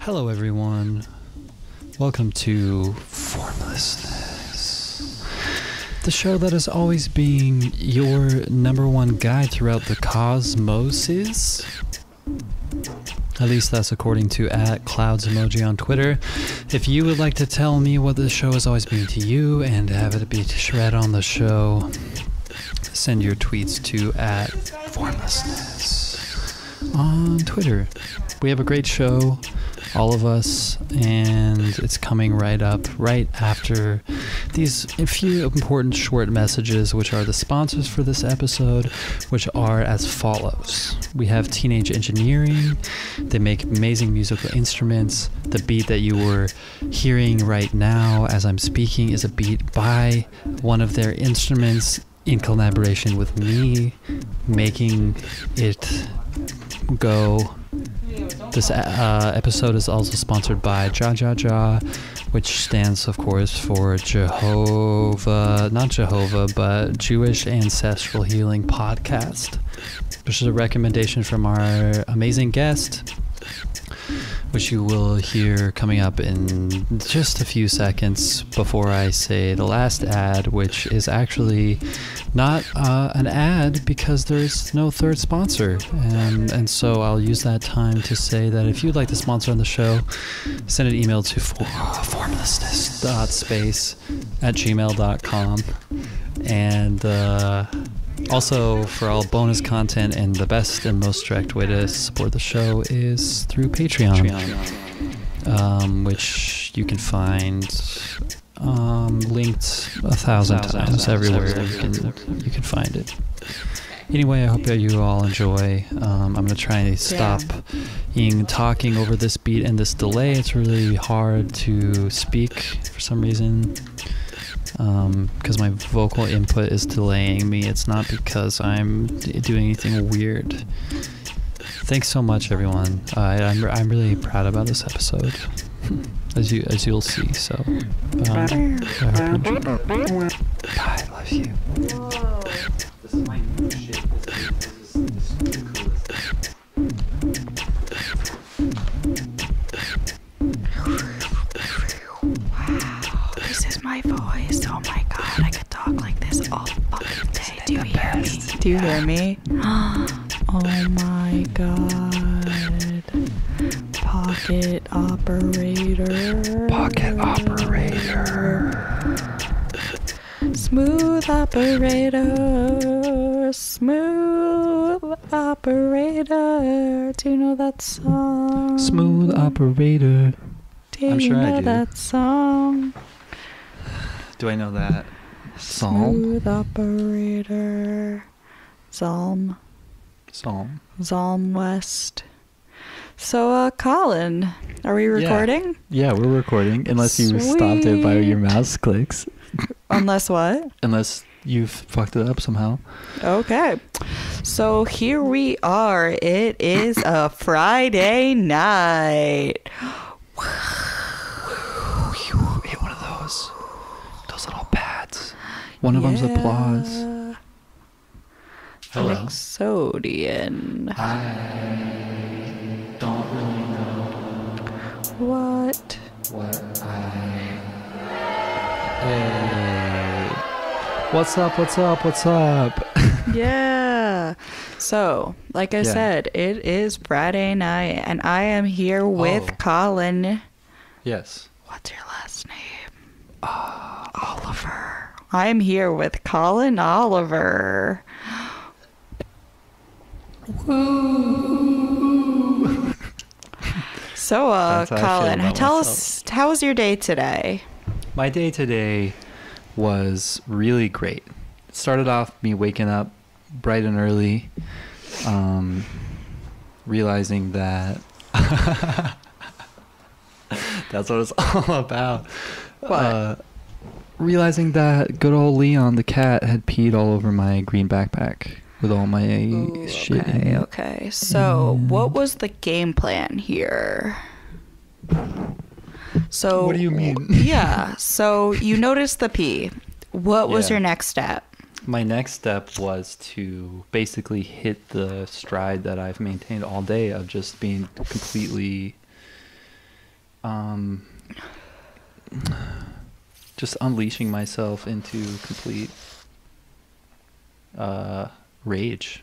Hello everyone, welcome to Formlessness, the show that is always being your number one guide throughout the cosmoses. At least that's according to @cloudsemoji on Twitter. If you would like to tell me what the show has always been to you and have it be read on the show, send your tweets to @formlessness on Twitter. We have a great show, all of us, and it's coming right up, right after these few important short messages, which are the sponsors for this episode, which are as follows. We have Teenage Engineering. They make amazing musical instruments. The beat that you were hearing right now as I'm speaking is a beat by one of their instruments in collaboration with me, making it go. This episode is also sponsored by Ja, which stands, of course, for but Jewish Ancestral Healing Podcast, which is a recommendation from our amazing guest, which you will hear coming up in just a few seconds before I say the last ad, which is actually not an ad because there's no third sponsor. And so I'll use that time to say that if you'd like to sponsor on the show, send an email to formlessness.space @gmail.com. And also, for all bonus content and the best and most direct way to support the show is through Patreon, which you can find linked 1,000 times everywhere. You can find it. Anyway, I hope that you all enjoy. I'm going to try and stop talking over this beat and this delay. It's really hard to speak for some reason. Because my vocal input is delaying me. It's not because I'm doing anything weird. Thanks so much, everyone. I'm really proud about this episode, as you'll see. So, I hope you enjoy. Bye. I love you. Whoa. This is my new shit. This is the coolest. This is my voice. Oh my god, I could talk like this all fucking day. Do you hear me? Do you hear me? Oh my god. Pocket operator. Pocket operator. Smooth operator. Smooth operator. Do you know that song? Smooth operator. I'm sure I do. That song. Do I know that psalm? Smooth operator. Psalm West. So, Colin, are we recording? Yeah, we're recording. Unless you stopped it by your mouse clicks. Unless what? Unless you've fucked it up somehow. Okay. So here we are. It is a Friday night. Hit one of those little pads. One of them's applause. Hello. Exodian. I don't really know what Hey. What's up? Yeah. So, like I said, it is Friday night, and I am here with Colin. Yes. What's your last name? Oliver. I'm here with Colin Oliver. Woo. So, Colin, tell us, how was your day today? My day today was really great. It started off me waking up bright and early, realizing that that's what it's all about. What? Realizing that good old Leon the cat had peed all over my green backpack with all my shit in it. Okay. So, what was the game plan here? So, what do you mean? Yeah. So, you noticed the pee. What was your next step? My next step was to basically hit the stride that I've maintained all day of just being completely just unleashing myself into complete rage.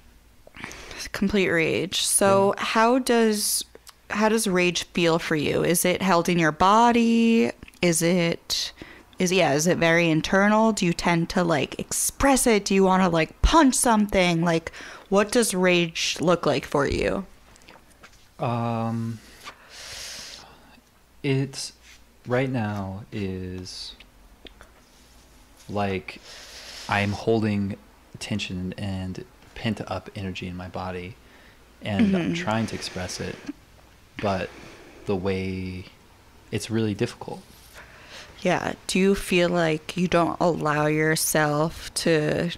Complete rage. So how does rage feel for you? Is it held in your body? Is it very internal? Do you tend to like express it? Do you want to like punch something? Like, what does rage look like for you? It's right now is like I'm holding tension and pent up energy in my body, and I'm trying to express it, but the way it's really difficult. Yeah. Do you feel like you don't allow yourself to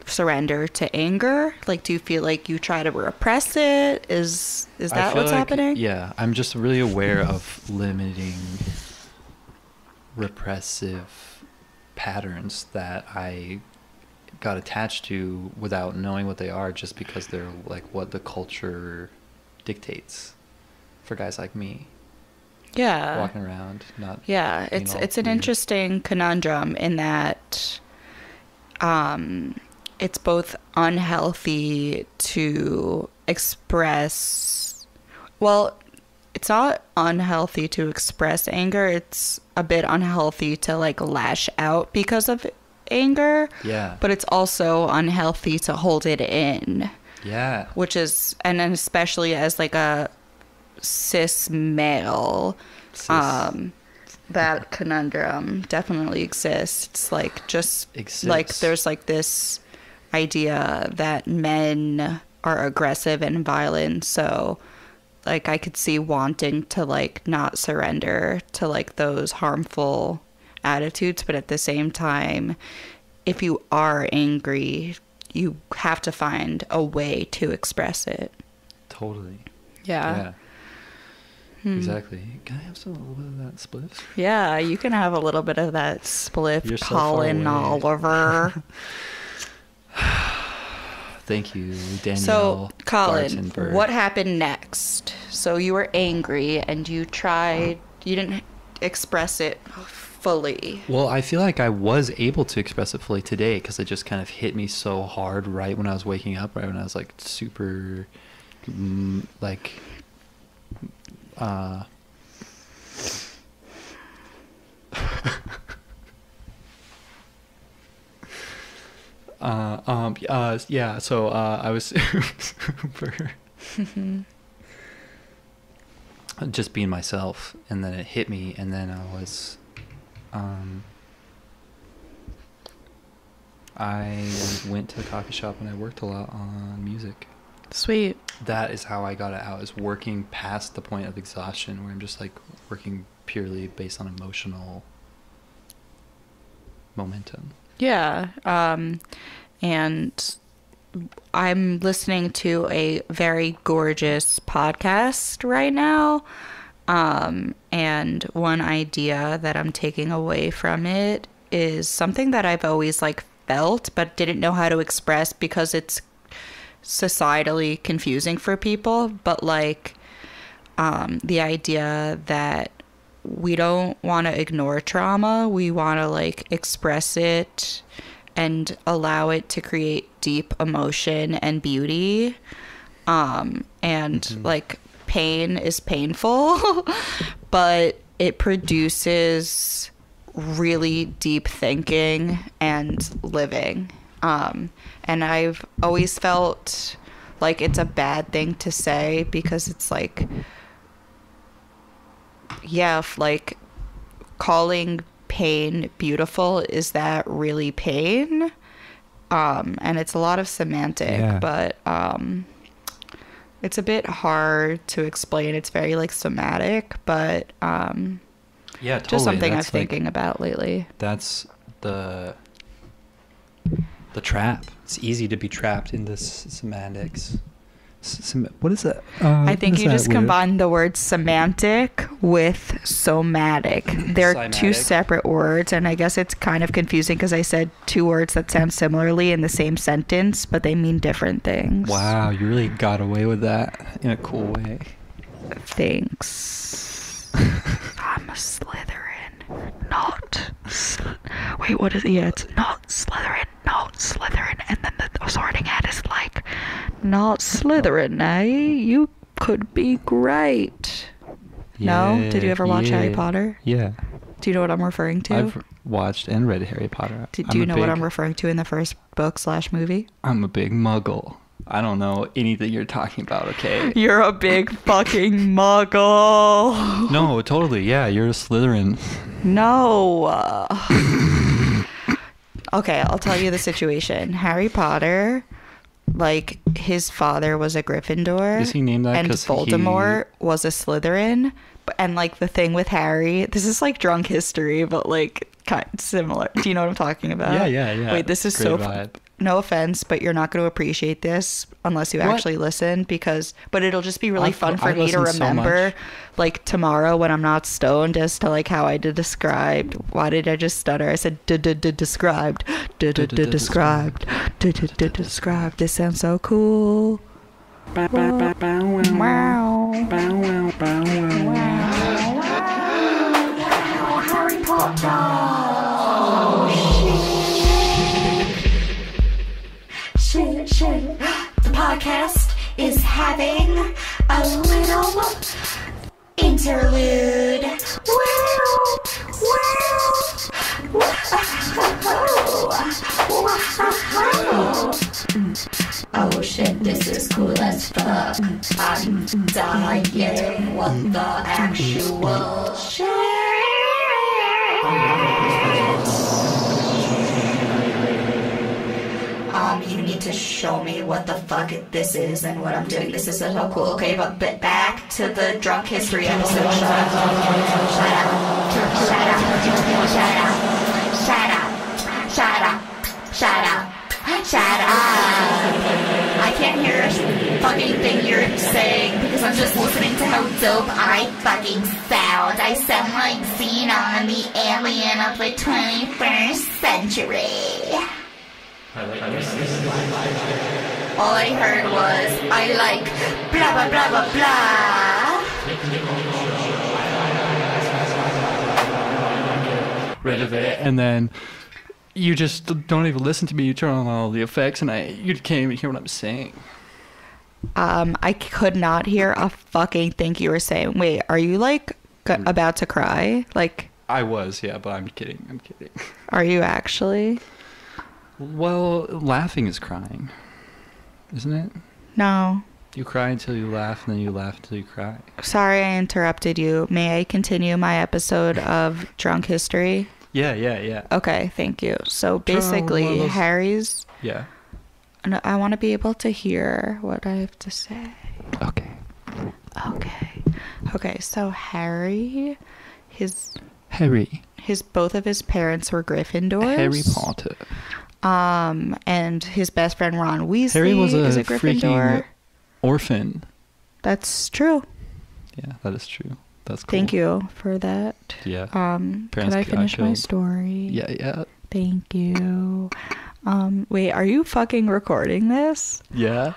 surrender to anger? Like, do you feel like you try to repress it? Is that what's happening? Yeah, I'm just really aware of limiting repressive patterns that I got attached to without knowing what they are, just because they're like what the culture dictates for guys like me. Yeah. Walking around, not. Yeah, it's an interesting conundrum in that it's both unhealthy to express. Well, it's not unhealthy to express anger. It's a bit unhealthy to like lash out because of anger. Yeah. But it's also unhealthy to hold it in. Yeah. Which is, and then especially as like a cis male, that conundrum definitely exists. Like, just like there's like this idea that men are aggressive and violent, so like I could see wanting to like not surrender to like those harmful attitudes, but at the same time, if you are angry, you have to find a way to express it. Totally. Yeah. Exactly. Can I have a little bit of that spliff? Yeah, you can have a little bit of that spliff, You're so Colin Oliver. Thank you, Danielle. So, Colin, Bartenberg. what happened next? So you were angry and you didn't express it fully. Well, I feel like I was able to express it fully today because it just kind of hit me so hard right when I was waking up, right when I was like super, like... yeah, so I was super just being myself, and then it hit me, and then I was I went to the coffee shop and I worked a lot on music. Sweet. That is how I got it out, is working past the point of exhaustion, where I'm just like working purely based on emotional momentum. Yeah. And I'm listening to a very gorgeous podcast right now. And one idea that I'm taking away from it is something that I've always like felt, but didn't know how to express because it's societally confusing for people. But like, the idea that we don't want to ignore trauma. We want to like express it and allow it to create deep emotion and beauty. And like pain is painful, but it produces really deep thinking and living. And I've always felt like it's a bad thing to say because it's like, yeah, like calling pain beautiful, is that really pain? And it's a lot of semantic, but it's a bit hard to explain. It's very like somatic, but yeah, totally. Just something I'm thinking about lately. That's the trap. It's easy to be trapped in this semantics. What is that? I think you just combined the word semantic with somatic. They're two separate words, and I guess it's kind of confusing because I said two words that sound similarly in the same sentence, but they mean different things. Wow, you really got away with that in a cool way. Thanks. Slytherin, not. Wait, what is it? Yeah, it's not Slytherin, not Slytherin. And then the sorting hat is like, not Slytherin, eh? You could be great. Yeah, no? Did you ever watch Harry Potter? Yeah. Do you know what I'm referring to? I've watched and read Harry Potter. Do you know what I'm referring to in the first book/movie? I'm a big muggle. I don't know anything you're talking about, okay? You're a big fucking muggle. No, totally. Yeah, you're a Slytherin. No. Okay, I'll tell you the situation. Harry Potter, like, his father was a Gryffindor. Is he named that? And Voldemort was a Slytherin. And, like, the thing with Harry, this is like drunk history, but, like, kind of similar. Do you know what I'm talking about? Yeah. Wait, this is Great so vibe. No offense, but you're not going to appreciate this unless you actually listen, but it'll just be really fun for me to remember, like, tomorrow when I'm not stoned, as to, like, how I described. Why did I just stutter? I said described. Described. Described. This sounds so cool. Wow. Harry Potter. Shit. The podcast is having a little interlude. Oh shit, this is cool as fuck. I'm dying. What the actual shit? You need to show me what the fuck this is and what I'm doing. This is so cool. Okay, but back to the drunk history episode. Shut up. I can't hear a fucking thing you're saying because I'm just listening to how dope I fucking sound. I sound like Xenon, the alien of the 21st century. All I heard was, I like blah blah blah blah blah. Rid of it. And then you just don't even listen to me. You turn on all the effects and you can't even hear what I'm saying. I could not hear a fucking thing you were saying. Wait, are you like about to cry? Like, I was, yeah, but I'm kidding. Are you actually? Well, laughing is crying, isn't it? No. You cry until you laugh, and then you laugh until you cry. Sorry I interrupted you. May I continue my episode of Drunk History? Yeah. Okay, thank you. So basically, Harry's... Yeah. I want to be able to hear what I have to say. Okay, so Harry, both of his parents were Gryffindors. Harry Potter. And his best friend Ron Weasley Harry was is a Gryffindor. Orphan. That's true. Yeah, that is true. That's cool. Thank you for that. Yeah. Could I finish my story? Yeah. Thank you. Wait, are you fucking recording this? Yeah.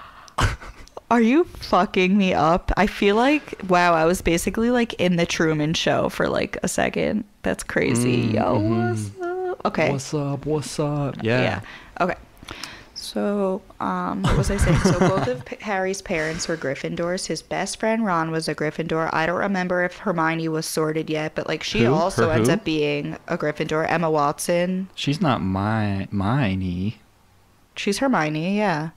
Are you fucking me up? I feel like, wow, I was basically like in the Truman Show for like a second. That's crazy. Yo, what's up? Okay. What's up? Yeah. Okay. So, what was I saying? So both of Harry's parents were Gryffindors. His best friend Ron was a Gryffindor. I don't remember if Hermione was sorted yet, but like she also ends up being a Gryffindor. Emma Watson. She's not Hermione. She's Hermione, yeah.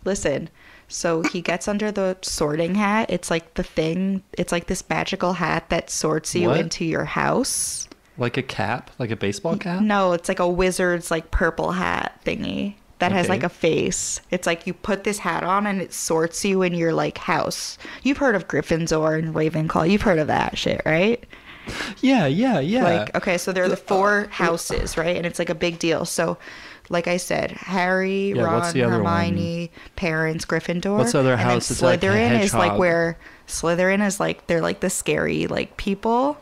Listen. So he gets under the sorting hat. It's like the thing. It's like this magical hat that sorts you into your house. Like a cap? Like a baseball cap? No, it's like a wizard's like purple hat thingy that has like a face. It's like you put this hat on and it sorts you in your like house. You've heard of Gryffindor and Ravenclaw. You've heard of that shit, right? Yeah. Like, okay, so there are the 4 houses, right? And it's like a big deal. So, like I said, Harry, Ron, Hermione, parents, Gryffindor. What's the other house? It's like a hedgehog. Is like where Slytherin is like, they're like the scary like people.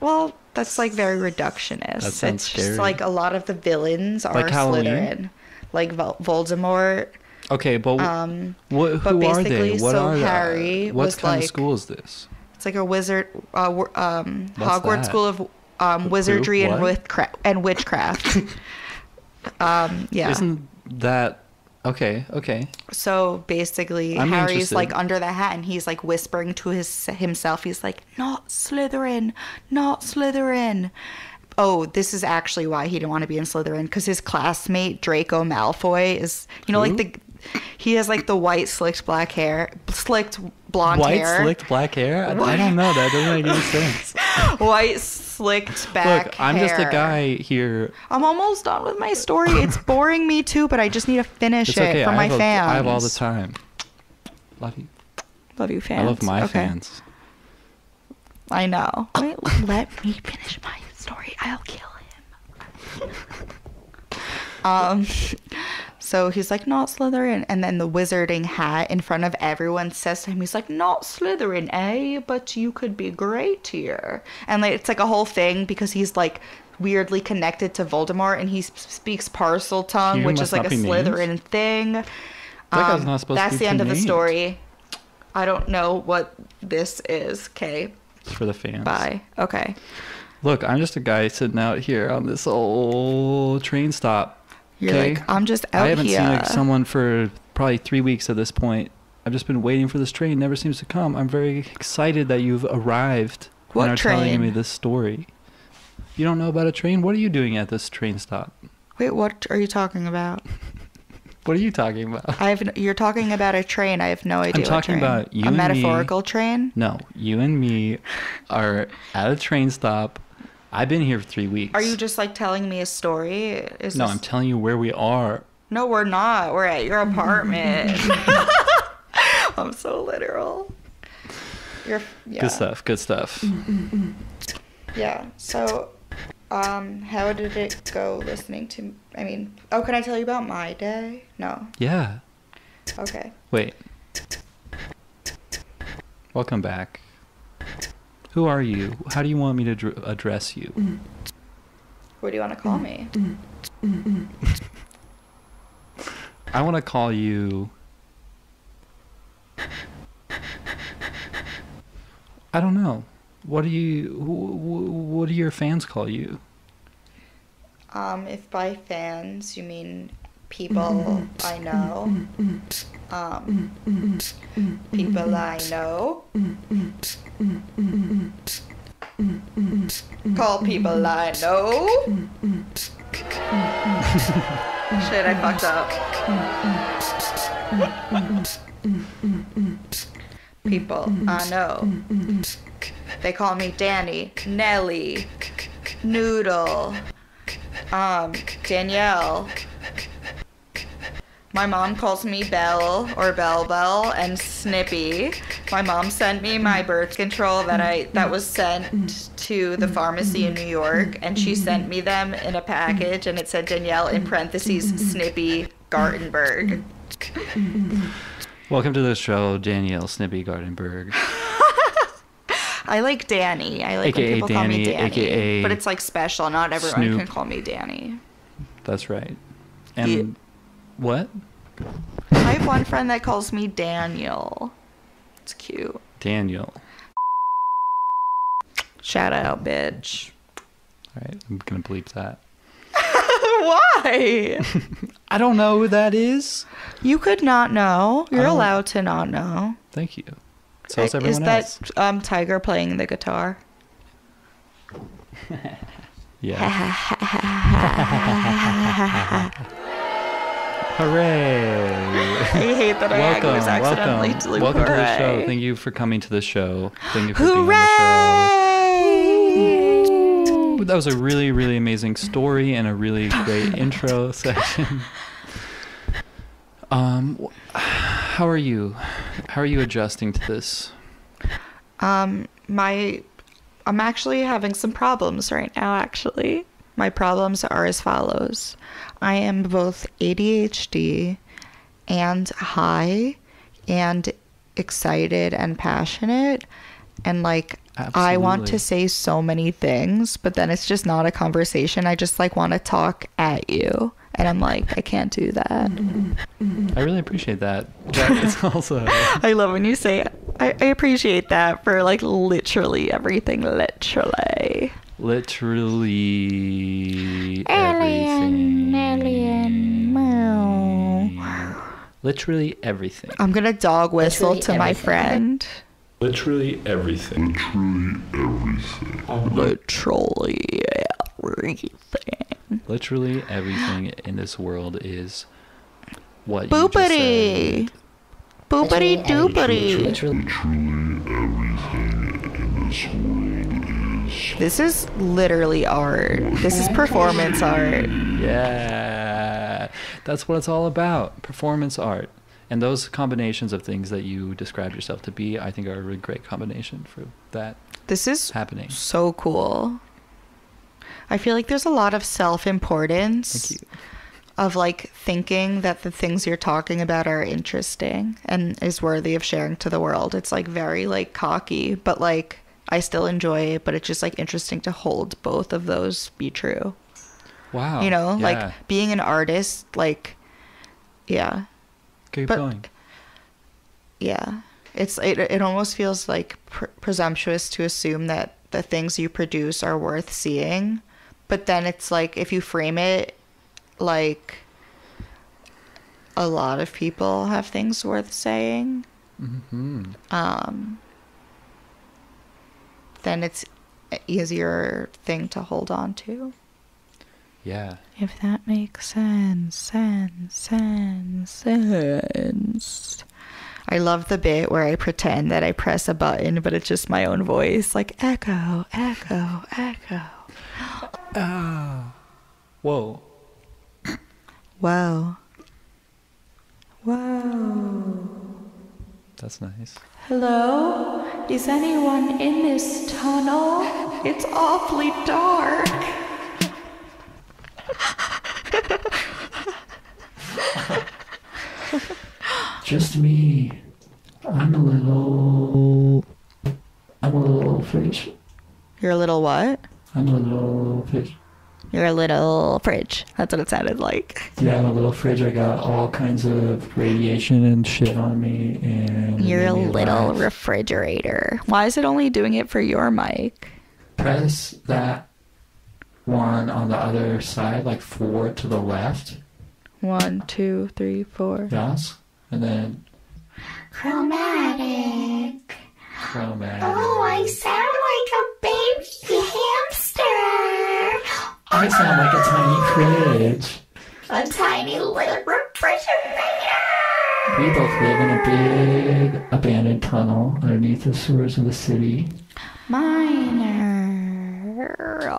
Well, that's like very reductionist. That sounds scary. Just like a lot of the villains are like Slytherin. Like Voldemort. Okay, but who are they? What so are Harry what was kind like, of school is this? It's like a wizard, Hogwarts that? School of Wizardry and witchcraft. Yeah. Isn't that okay? So basically, I'm Harry's interested. like under the hat, and he's like whispering to himself. He's like, "Not Slytherin, not Slytherin." Oh, this is actually why he didn't want to be in Slytherin, because his classmate Draco Malfoy is, you know, Who? like he has like the white slicked blonde hair. White slicked black hair? I don't know. That doesn't make any sense. White slicked back Look, I'm just a guy here. I'm almost done with my story. It's boring me too, but I just need to finish It's okay. for my fans. I have all the time. Love you. Love you, fans. I love my Okay. fans. I know. Wait, let me finish my story. I'll kill him. So he's like, not Slytherin. And then the wizarding hat in front of everyone says to him, he's like, not Slytherin, eh? But you could be great here. And like, it's like a whole thing because he's like weirdly connected to Voldemort, and he speaks parcel tongue, You which must is like not a be Slytherin named. thing. That guy's not supposed to That's be the end of the named. story. I don't know what this is. Okay. It's for the fans. Bye. Okay. Look, I'm just a guy sitting out here on this old train stop. You're Okay? like, I'm just out I haven't here. seen like, someone for probably 3 weeks at this point. I've just been waiting for this train. Never seems to come. I'm very excited that you've arrived What and are telling train? me this story. You don't know about a train? What are you doing at this train stop? Wait, what are you talking about? What are you talking about? You're talking about a train. I have no idea. I'm what talking train. about you a and me. metaphorical train. No, you and me are at a train stop. I've been here for 3 weeks. Are you just like telling me a story? No, I'm telling you where we are. No, we're not. We're at your apartment. I'm so literal. Yeah. Good stuff. Yeah. So, how did it go listening to? I mean, oh, can I tell you about my day? No. Yeah. Okay. Wait. Welcome back. Who are you? How do you want me to address you? What do you want to call me? I want to call you... I don't know. What do your fans call you? If by fans you mean people I know, people I know, call people I know. Shit, I fucked up. People I know. They call me Danny, Nelly, Noodle, Danielle. My mom calls me Belle or Bell and Snippy. My mom sent me my birth control that was sent to the pharmacy in New York, and she sent me them in a package, and it said Danielle in parentheses Snippy Gartenberg. Welcome to the show, Danielle Snippy Gardenberg. I like Danny. I like AKA when people call me Danny, Danny. AKA but it's like special. Not everyone Snoop. can call me Danny. That's right. And Yeah. what? I have one friend that calls me Daniel. It's cute. Daniel. Shout out, bitch. All right, I'm going to bleep that. Why? I don't know who that is. You could not know. You're don't- allowed to not know. Thank you. So is everyone else. That Tiger playing the guitar? Yeah. Hooray! I hate that I was accidentally doing welcome to the hooray. show. Thank you for coming to the show. Thank you for being on Hooray! the show. That was a really, really amazing story and a really great intro section. How are you? How are you adjusting to this? I'm actually having some problems right now, actually. My problems are as follows. I am both ADHD and high and excited and passionate. And like, I want to Absolutely. say so many things, but then it's just not a conversation. I just like want to talk at you And I'm like, I can't do that. I really appreciate that. It's also... I love when you say, I appreciate that for like literally everything. Literally everything. Alien. Literally everything. I'm gonna dog whistle to my friend. Literally everything. Literally everything. Literally everything in this world is what Boopity. you just said. Boopity doopity. This is literally art. This is performance art. Yeah, that's what it's all about. Performance art. And those combinations of things that you described yourself to be, I think are a really great combination for that. This is happening. So cool. I feel like there's a lot of self-importance. Thank you. Of like thinking that the things you're talking about are interesting and is worthy of sharing to the world. It's like very like cocky, but like I still enjoy it, but it's just like interesting to hold both of those be true. Wow. You know, yeah. like being an artist, like, yeah. Keep going. Yeah. It almost feels like presumptuous to assume that the things you produce are worth seeing. But then it's like, if you frame it like a lot of people have things worth saying, then it's an easier thing to hold on to. Yeah. If that makes sense. I love the bit where I pretend that I press a button, but it's just my own voice, like echo, echo, echo. Whoa. Whoa. Whoa. That's nice. Hello? Is anyone in this tunnel? It's awfully dark. Just me. I'm a little fridge. You're a little what? I'm a little fridge. You're a little fridge. That's what it sounded like. Yeah, I'm a little fridge. I got all kinds of radiation and shit on me, and you're a little refrigerator. Why is it only doing it for your mic? Press that one on the other side, like 4 to the left. 1, 2, 3, 4. Yes, and then chromatic. Oh, I sound like a baby hamster. I sound like a tiny fridge. A tiny little refrigerator. We both live in a big abandoned tunnel underneath the sewers of the city. Minor.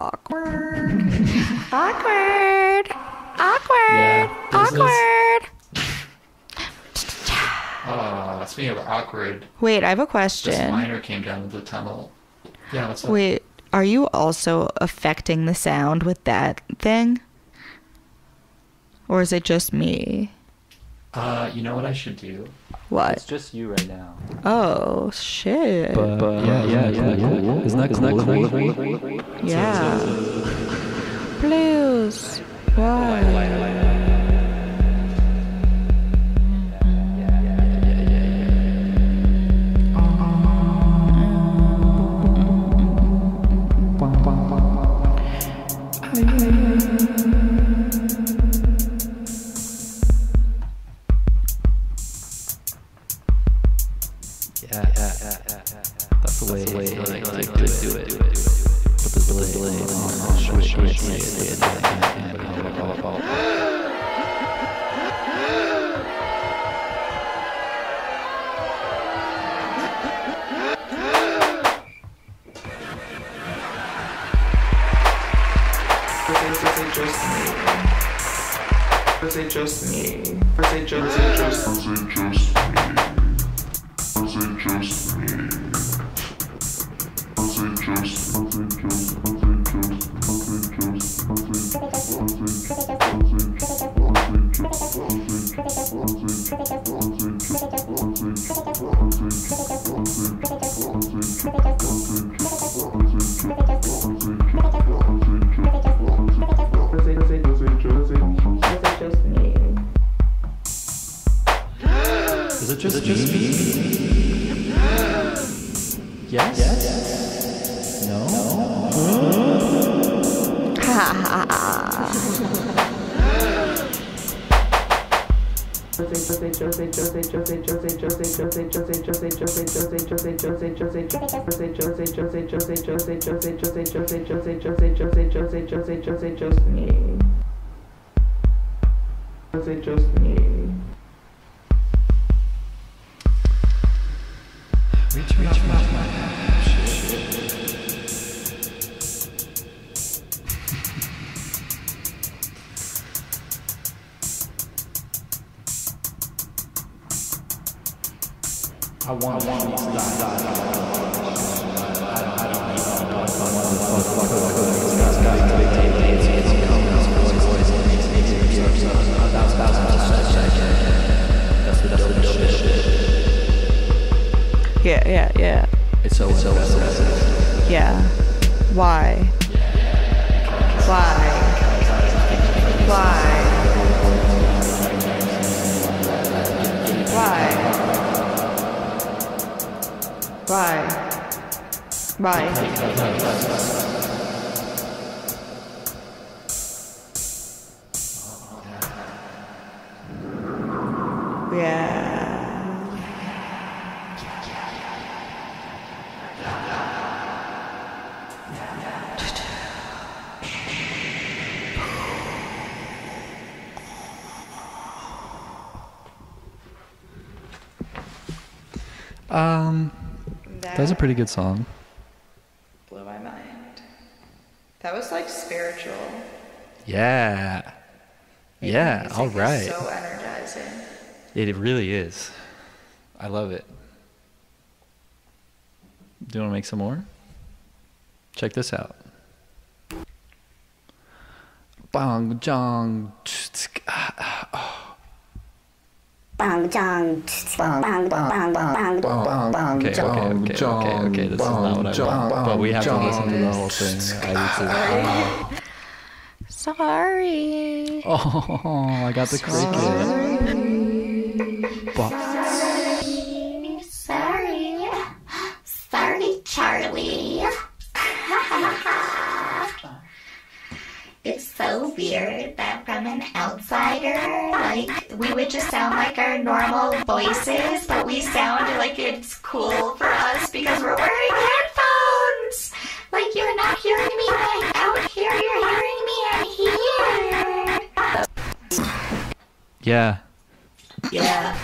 Awkward. Awkward. Awkward. Yeah, awkward. Speaking of awkward. Wait, I have a question. This miner came down to the tunnel. Yeah, what's up? Wait, are you also affecting the sound with that thing? Or is it just me? You know what I should do? What? It's just you right now. Oh, shit. But yeah. Isn't that cool? Yeah. Blues. Why? Yeah. That's the way. Do it. Put the delay on. Just me. Yes? No? I want to Yeah. It's so Yeah. Why? Why? Why? Why? Why? Yeah. That's a pretty good song. Blew my mind. That was like spiritual. Yeah. Yeah, all right. So energizing. It really is. I love it. Do you want to make some more? Check this out. Bang, jong. Bang, jong, bang, bang, bang, bang. Okay. This is not what I want. But we have to listen to the whole thing. I need to. Sorry. Oh, I got the cricket. Sorry, Charlie. It's so weird that from an outsider, like, we would just sound like our normal voices, but we sound like it's cool for us because we're wearing headphones. Like, you're not hearing me like out here, you're hearing me in here. Yeah. Yeah,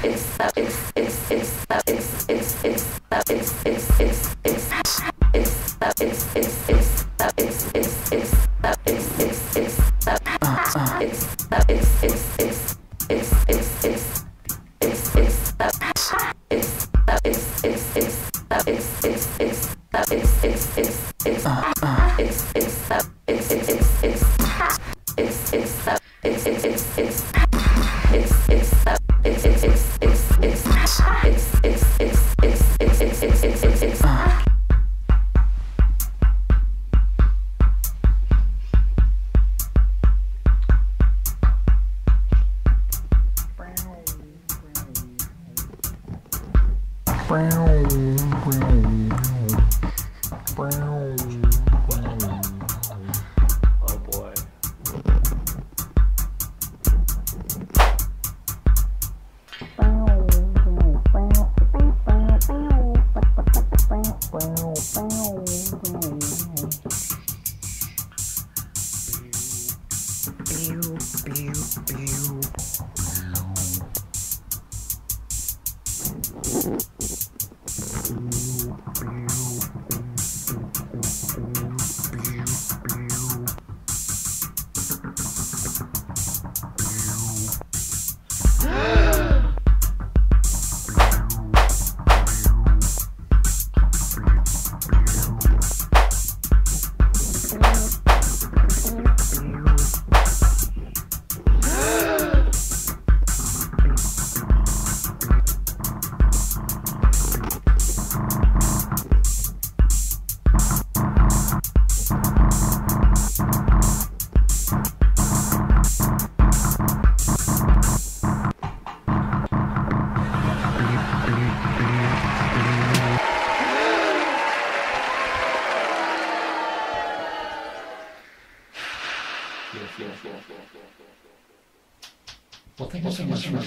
Well, thank you so much for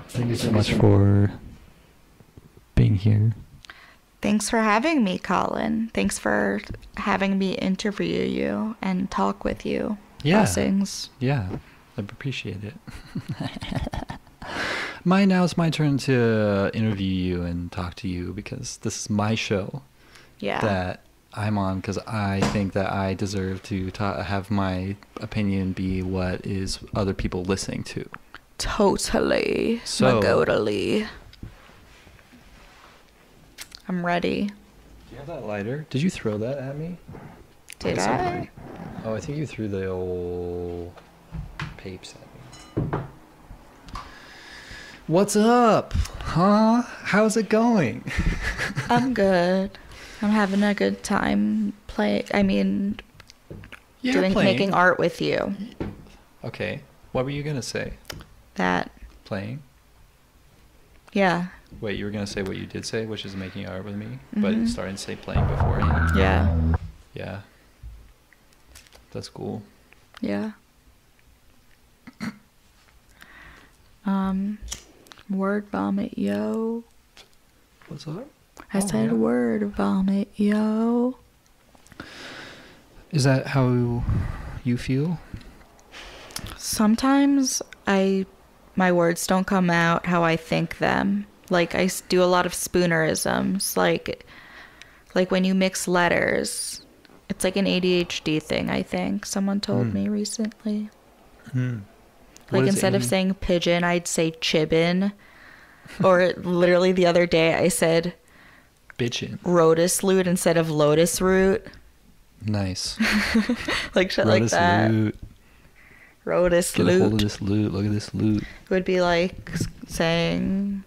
Thank you so much for being here. Thanks for having me, Colin. Thanks for having me interview you and talk with you. Yeah. Blessings. Yeah, I appreciate it. Now it's my turn to interview you and talk to you because this is my show Yeah. that I'm on because I think that I deserve to have my opinion be what is other people listening to. Totally. So- Totally. I'm ready. Do you have that lighter? Did you throw that at me? Did I? Oh, I think you threw the old papes at me. What's up? Huh? How's it going? I'm good. I'm having a good time You're making art with you. Okay. What were you going to say? That, Playing? yeah. Wait, you were going to say what you did say, which is making art with me, but you started to say playing beforehand? Yeah. Yeah. That's cool. Yeah. Word vomit, yo. What's up? I said yeah. word vomit, yo. Is that how you feel? Sometimes my words don't come out how I think them. Like I do a lot of spoonerisms. Like when you mix letters, it's like an ADHD thing. I think someone told me recently. Like instead of saying pigeon, I'd say chibbin. Or literally the other day, I said bitchin'. Rotus loot instead of lotus root. Nice. Like shit like that. Loot. Rotus Get a hold of loot this loot. Look at this loot. would be like saying,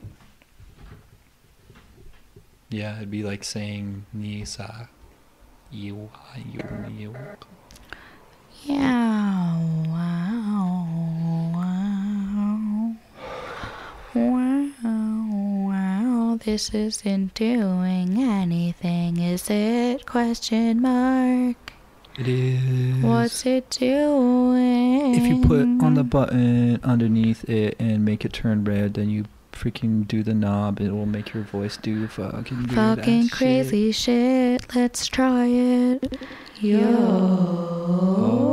Yeah, it'd be like saying Nisa. You. yeah, wow, wow, wow, this isn't doing anything, is it? Question mark. It is. What's it doing? If you put on the button underneath it and make it turn red, then you freaking do the knob. It will make your voice do fucking weird-ass crazy shit. Let's try it. Yo.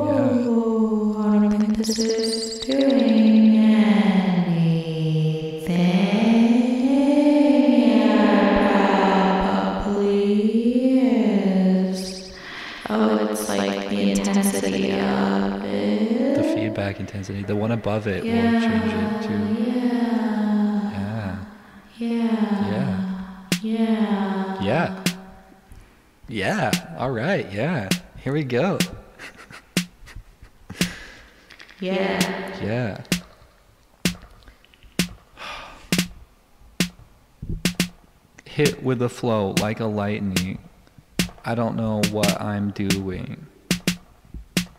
Oh, I don't think this is doing anything. Yeah, probably is. Oh, it's like the intensity of it. The feedback intensity. The one above it will change it to. Yeah. All right. Yeah. Here we go. Yeah. Hit with the flow like a lightning. I don't know what I'm doing,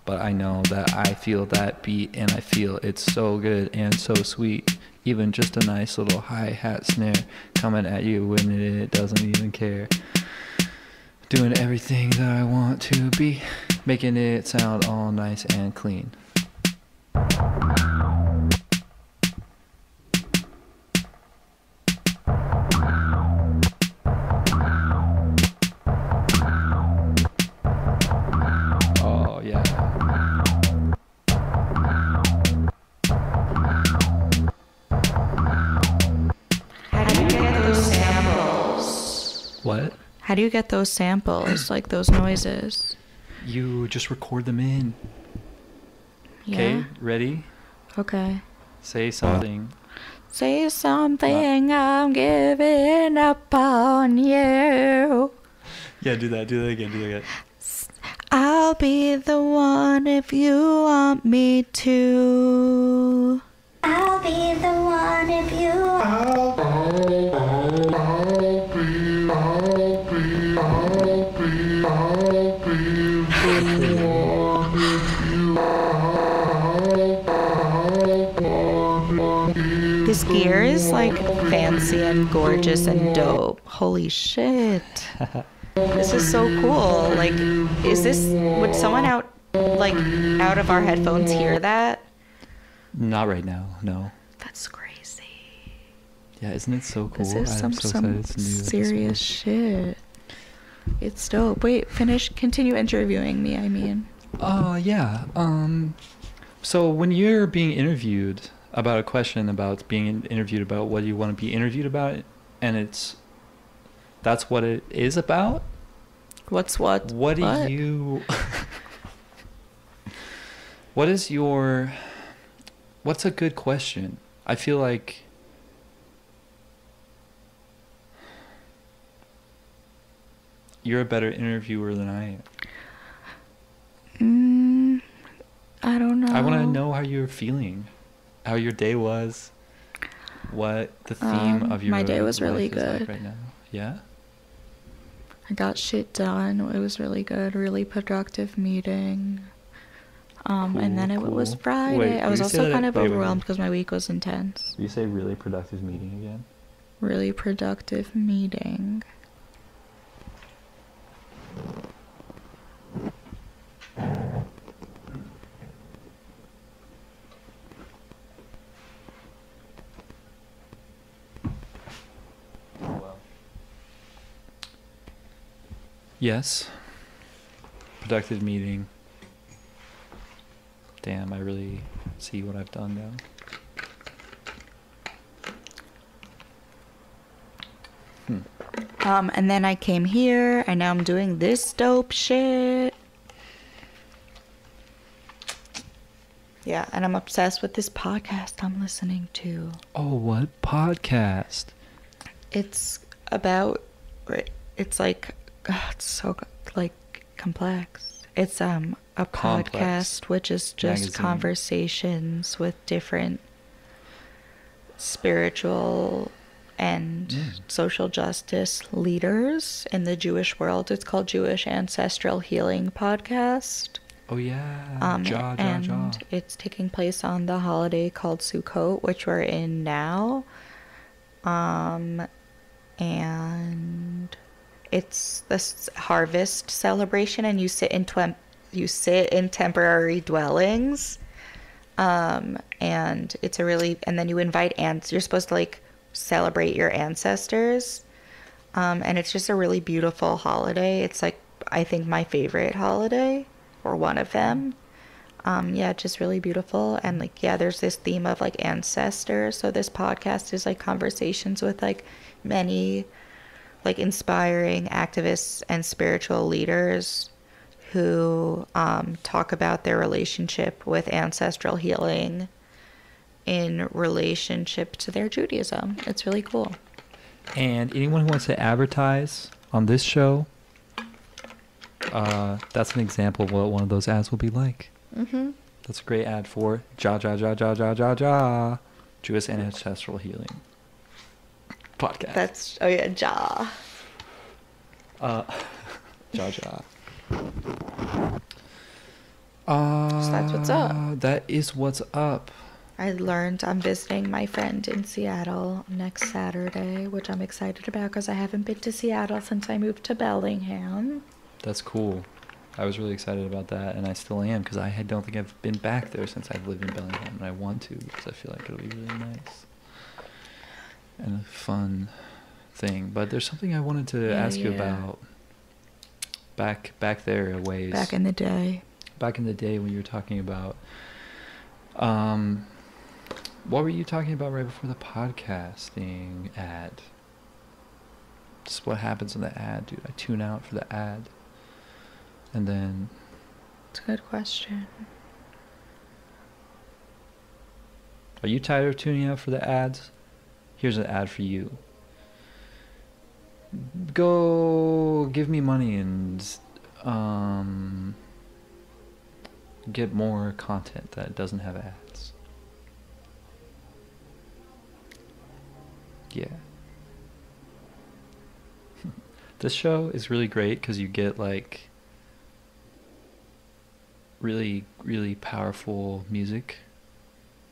but I know that I feel that beat and I feel it's so good and so sweet. Even just a nice little hi-hat snare coming at you when it doesn't even care. Doing everything that I want to be, making it sound all nice and clean. Oh, yeah. How do you get those samples? What? How do you get those samples, like those noises? You just record them in. Okay, Yeah. ready? Okay. Say something. Say something, I'm giving up on you. Yeah, do that again. I'll be the one if you want me to. I'll be the one if you This gear is like fancy and gorgeous and dope. Holy shit. This is so cool. Like, would someone out like out of our headphones hear that? Not right now, no. That's crazy. Yeah, isn't it so cool? This is I'm some so excited it's a new serious episode. shit. It's dope. Wait, continue interviewing me, I mean. Yeah. So when you're being interviewed about a question about being interviewed about what you want to be interviewed about, and that's what it is about? What? What do you... What's a good question? I feel like... You're a better interviewer than I am. I don't know. I want to know how you're feeling, how your day was, what the theme of your my day was really life is like good right now. Yeah? I got shit done. It was really good. Really productive meeting. And then it was Friday. Wait, I was you also said kind it- of wait. overwhelmed because my week was intense. You say really productive meeting again? Really productive meeting. Yes. Productive meeting. Damn, I really see what I've done now. And then I came here, and now I'm doing this dope shit. Yeah, and I'm obsessed with this podcast I'm listening to. Oh, what podcast? It's about, it's like, it's so like complex. It's a Complex. podcast which is just Magazine. conversations with different spiritual and social justice leaders in the Jewish world. It's called Jewish Ancestral Healing Podcast. Oh, yeah. And it's taking place on the holiday called Sukkot, which we're in now. And it's this harvest celebration, and you sit in temporary dwellings. And it's and then you invite you're supposed to like celebrate your ancestors. And it's just a really beautiful holiday. It's like, I think, my favorite holiday, or one of them. Yeah, just really beautiful. And like, yeah, there's this theme of like ancestors. So this podcast is like conversations with like many like inspiring activists and spiritual leaders who talk about their relationship with ancestral healing in relationship to their Judaism. It's really cool. And anyone who wants to advertise on this show, that's an example of what one of those ads will be like. Mm-hmm. That's a great ad for Jewish Ancestral Healing Podcast. Ja. So that's what's up. That is what's up. I learned I'm visiting my friend in Seattle next Saturday, which I'm excited about because I haven't been to Seattle since I moved to Bellingham. That's cool. I was really excited about that, and I still am, because I don't think I've been back there since I've lived in Bellingham, and I want to, because I feel like it'll be really nice and a fun thing. But there's something I wanted to ask you about back there a ways. Back in the day. Back in the day when you were talking about, what were you talking about right before the podcasting ad? Just what happens in the ad, dude. I tune out for the ad. And then... It's a good question. Are you tired of tuning out for the ads? Here's an ad for you. Go give me money and get more content that doesn't have ads. Yeah. This show is really great because you get like really, really powerful music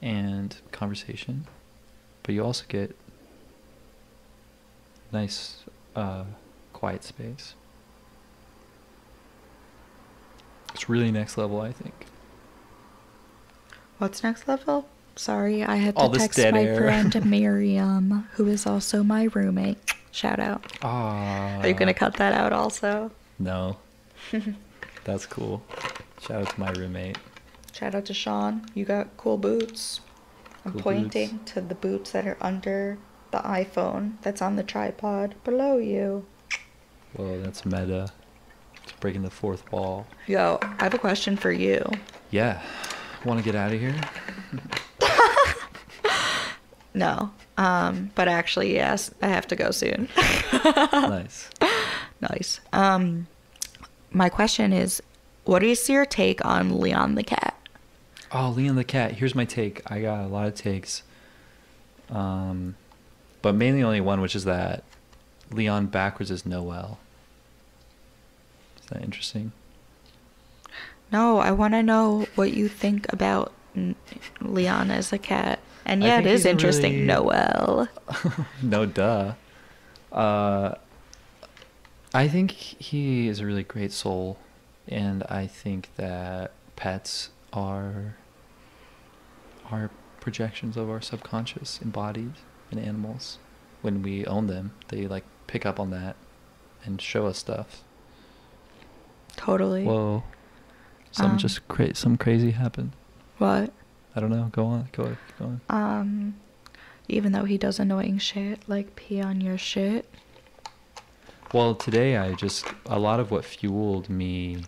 and conversation, but you also get nice quiet space. It's It's really next level, I think. What's next level? Sorry, I had All to this text dead my air. friend Miriam, who is also my roommate. Shout out. Are you going to cut that out also? No. That's cool. Shout out to my roommate. Shout out to Sean. You got cool boots. I'm Cool pointing boots. to the boots that are under the iPhone that's on the tripod below you. Whoa, that's meta. It's breaking the fourth wall. Yo, I have a question for you. Yeah. Want to get out of here? No. But actually, yes, I have to go soon. Nice. Nice. My question is, what is your take on Leon the cat? Oh, Leon the cat. Here's my take. I got a lot of takes. But mainly only one, which is that Leon backwards is Noel. Is that interesting? No, I want to know what you think about Leon as a cat. And I yeah, it think is he's a interesting, really- Noel. No duh. I think he is a really great soul, and I think that pets are projections of our subconscious embodied in animals. When we own them, they like pick up on that and show us stuff. Totally. Whoa. Some crazy happened. What? I don't know. Go on. Go on. Even though he does annoying shit, like pee on your shit. Well, today a lot of what fueled me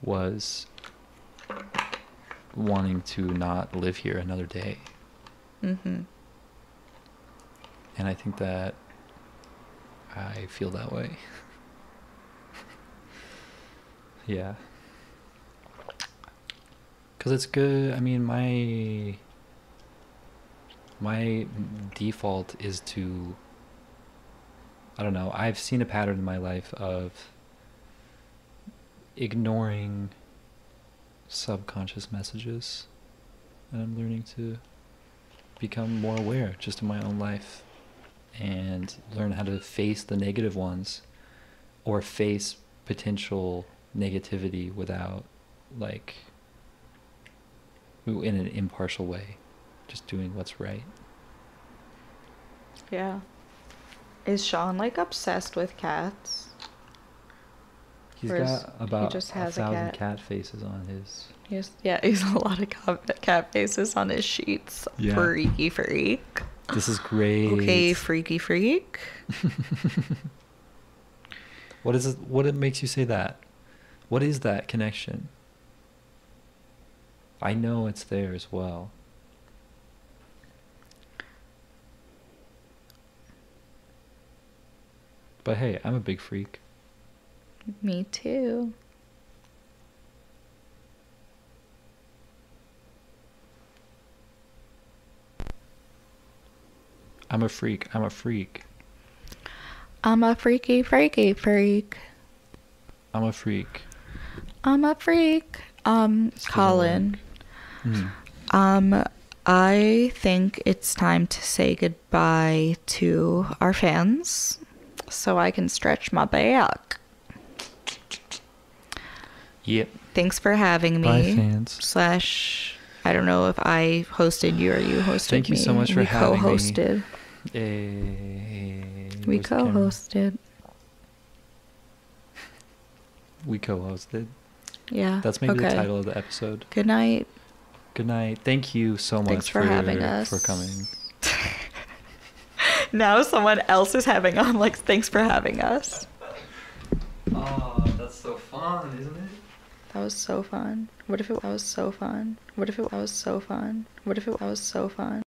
was wanting to not live here another day. Mm-hmm. And I think that I feel that way. Yeah. Because it's good. I mean, my default is to, I don't know, I've seen a pattern in my life of ignoring subconscious messages, and I'm learning to become more aware just in my own life and learn how to face the negative ones or face potential negativity without, like, in an impartial way, just doing what's right. Yeah. Is Sean like obsessed with cats? He's Or is- got about he just a has a 1,000 cat? cat faces on his. Yes. Yeah, he's a lot of cat faces on his sheets. Yeah. Freaky freak. This is great. Okay, freaky freak. What is it? What makes you say that? What is that connection? I know it's there as well. But hey, I'm a big freak. Me too. I'm a freak. I'm a freak. I'm a freaky freaky freak. I'm a freak. I'm a freak. Colin. Mm. I think it's time to say goodbye to our fans so I can stretch my back. Yep. Thanks for having me. Bye, fans. / I don't know if I hosted you or you hosted me. Thank you so much for having me. co-hosted. We Where's the camera? co-hosted. We co-hosted. Yeah. That's maybe the okay. title of the episode. Good night. Good night. Thank you so much Thanks for having us. for coming. Now someone else is having on, like, thanks for having us. Oh, that's so fun, isn't it? That was so fun. What if it was so fun? What if it was so fun? What if it was so fun?